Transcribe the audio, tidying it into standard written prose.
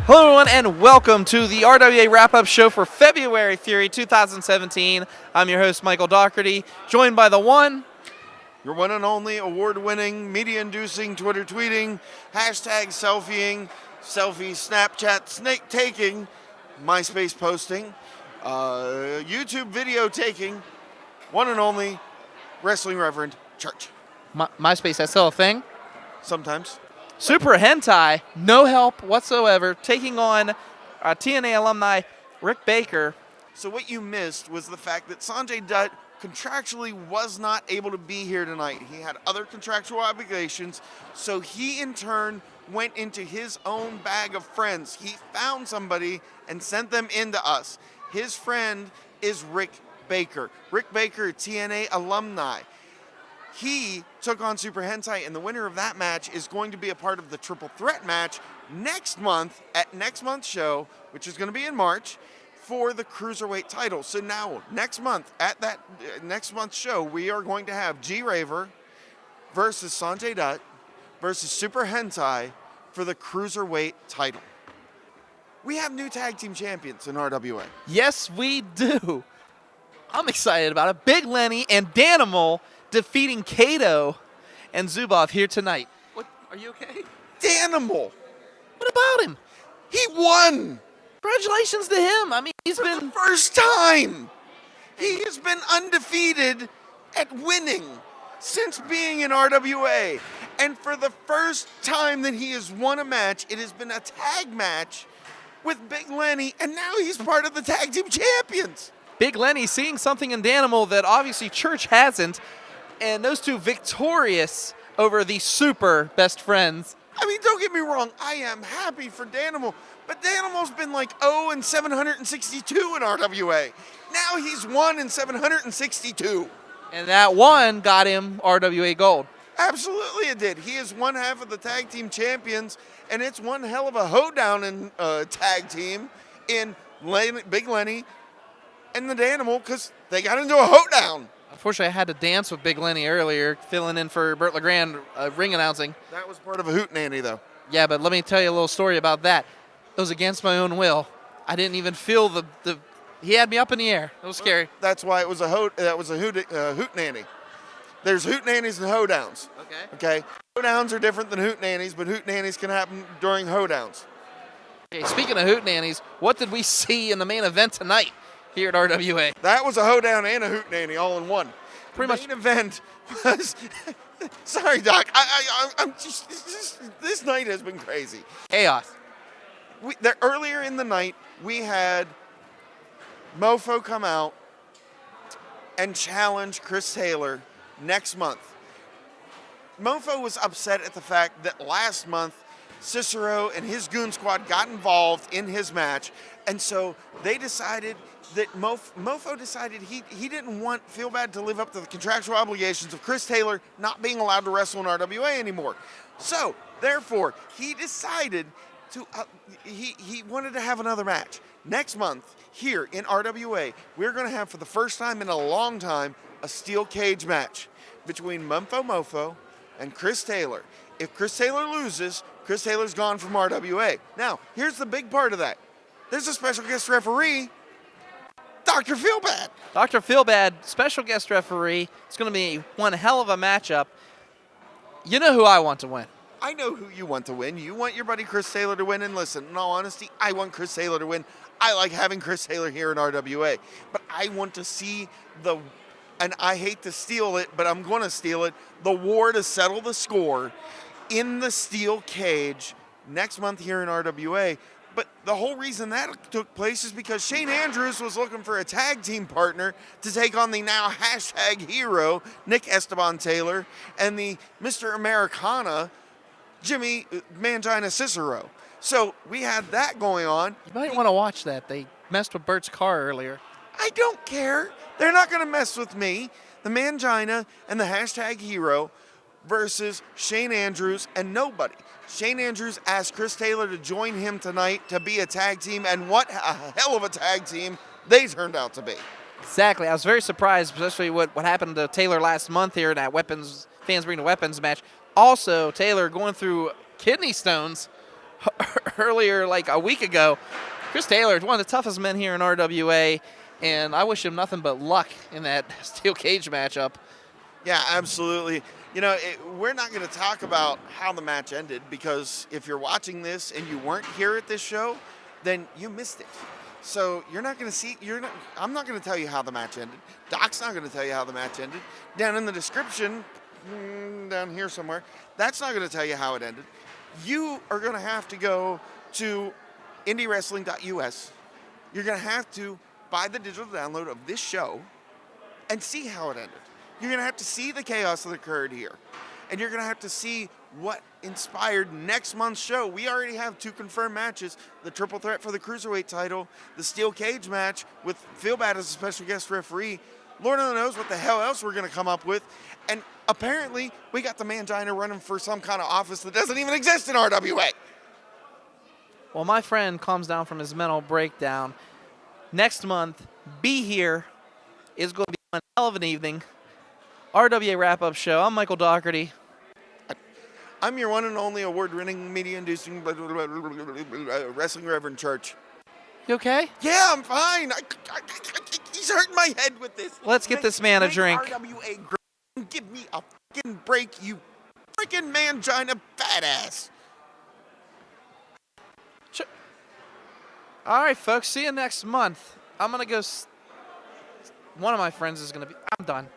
Hello everyone and welcome to the RWA Wrap Up show for February Fury 2017. I'm your host Michael Doherty, joined by the one, your one and only award-winning, media-inducing, Twitter tweeting, hashtag selfieing, selfie Snapchat snake taking, MySpace posting, YouTube video taking, one and only Wrestling Reverend Church. MySpace, that's still a thing? Sometimes. Super Hentai, no help whatsoever, taking on TNA alumni Rick Baker. So what you missed was the fact that Sanjay Dutt contractually was not able to be here tonight. He had other contractual obligations, so he in turn went into his own bag of friends. He found somebody and sent them into us. His friend is Rick Baker. Rick Baker, TNA alumni. He took on Super Hentai, and the winner of that match is going to be a part of the triple threat match next month at next month's show, which is going to be in March, for the Cruiserweight title. So now, next month, at that next month's show, we are going to have G Raver versus Sanjay Dutt versus Super Hentai for the Cruiserweight title. We have new tag team champions in RWA. Yes, we do. I'm excited about it. Big Lenny and Danimal defeating Kato and Zubov here tonight. What? Are you okay? Danimal! What about him? He won! Congratulations to him. I mean, he's been... the first time! He has been undefeated at winning since being in RWA. And for the first time that he has won a match, it has been a tag match with Big Lenny, and now he's part of the tag team champions. Big Lenny seeing something in Danimal that obviously Church hasn't, and those two victorious over the super best friends. I mean, don't get me wrong, I am happy for Danimal, but Danimal's been like 0-762 in RWA. Now he's 1-762. And that one got him RWA Gold. Absolutely it did. He is one half of the tag team champions, and it's one hell of a hoedown in tag team in Big Lenny and the Danimal, because they got into a hoedown. Unfortunately, I had to dance with Big Lenny earlier, filling in for Burt LeGrand ring announcing. That was part of a hootenanny, though. Yeah, but let me tell you a little story about that. It was against my own will. I didn't even feel the he had me up in the air. It was scary. That's why it was a hootenanny. There's hootenannies and hoedowns. Okay. Hoedowns are different than hootenannies, but hootenannies can happen during hoedowns. Okay, speaking of hootenannies, what did we see in the main event tonight here at RWA? That was a hoedown and a hootenanny all in one. Pretty much. The main event was... Sorry, Doc. I'm just this night has been crazy. Chaos. Earlier in the night, we had Mofo come out and challenge Chris Taylor next month. Mofo was upset at the fact that last month Cicero and his goon squad got involved in his match, and so they decided that Mofo decided he didn't feel bad to live up to the contractual obligations of Chris Taylor not being allowed to wrestle in RWA anymore. So therefore he decided to he wanted to have another match next month here in RWA. We're going to have, for the first time in a long time, a steel cage match between Mofo and Chris Taylor. If Chris Taylor loses, Chris Taylor's gone from RWA. Now, here's the big part of that. There's a special guest referee, Dr. Feelbad. Dr. Feelbad, special guest referee. It's going to be one hell of a matchup. You know who I want to win. I know who you want to win. You want your buddy Chris Taylor to win, and listen, in all honesty, I want Chris Taylor to win. I like having Chris Taylor here in RWA, but I want to see and I hate to steal it, but I'm going to steal it, the war to settle the score in the steel cage next month here in RWA. But the whole reason that took place is because Shane Andrews was looking for a tag team partner to take on the now hashtag hero, Nick Esteban Taylor, and the Mr. Americana, Jimmy Mangina Cicero. So we had that going on. You might want to watch that. They messed with Bert's car earlier. I don't care. They're not going to mess with me. The Mangina and the hashtag hero versus Shane Andrews and nobody. Shane Andrews asked Chris Taylor to join him tonight to be a tag team, and what a hell of a tag team they turned out to be. Exactly. I was very surprised, especially what happened to Taylor last month here in that Fans Bring the Weapons match. Also, Taylor going through kidney stones earlier, like a week ago, Chris Taylor is one of the toughest men here in RWA, and I wish him nothing but luck in that steel cage matchup. Yeah, absolutely. You know, we're not going to talk about how the match ended because if you're watching this and you weren't here at this show, then you missed it. So you're not going to see. I'm not going to tell you how the match ended. Doc's not going to tell you how the match ended. Down in the description, down here somewhere, that's not going to tell you how it ended. You are going to have to go to indiewrestling.us. You're going to have to buy the digital download of this show and see how it ended. You're going to have to see the chaos that occurred here. And you're going to have to see what inspired next month's show. We already have 2 confirmed matches, the triple threat for the Cruiserweight title, the steel cage match with Feelbad as a special guest referee. Lord only knows what the hell else we're going to come up with. And apparently, we got the Mangina running for some kind of office that doesn't even exist in RWA. Well, my friend calms down from his mental breakdown. Next month, be here is going to be one hell of an evening. RWA Wrap Up Show. I'm Michael Doherty. I'm your one and only award-winning, media-inducing wrestling Reverend Church. You okay? Yeah, I'm fine. He's hurting my head with this. Let's get this man a drink. RWA, give me a fucking break, you freaking mangina badass. Sure. All right, folks. See you next month. I'm going to go. One of my friends is going to be. I'm done.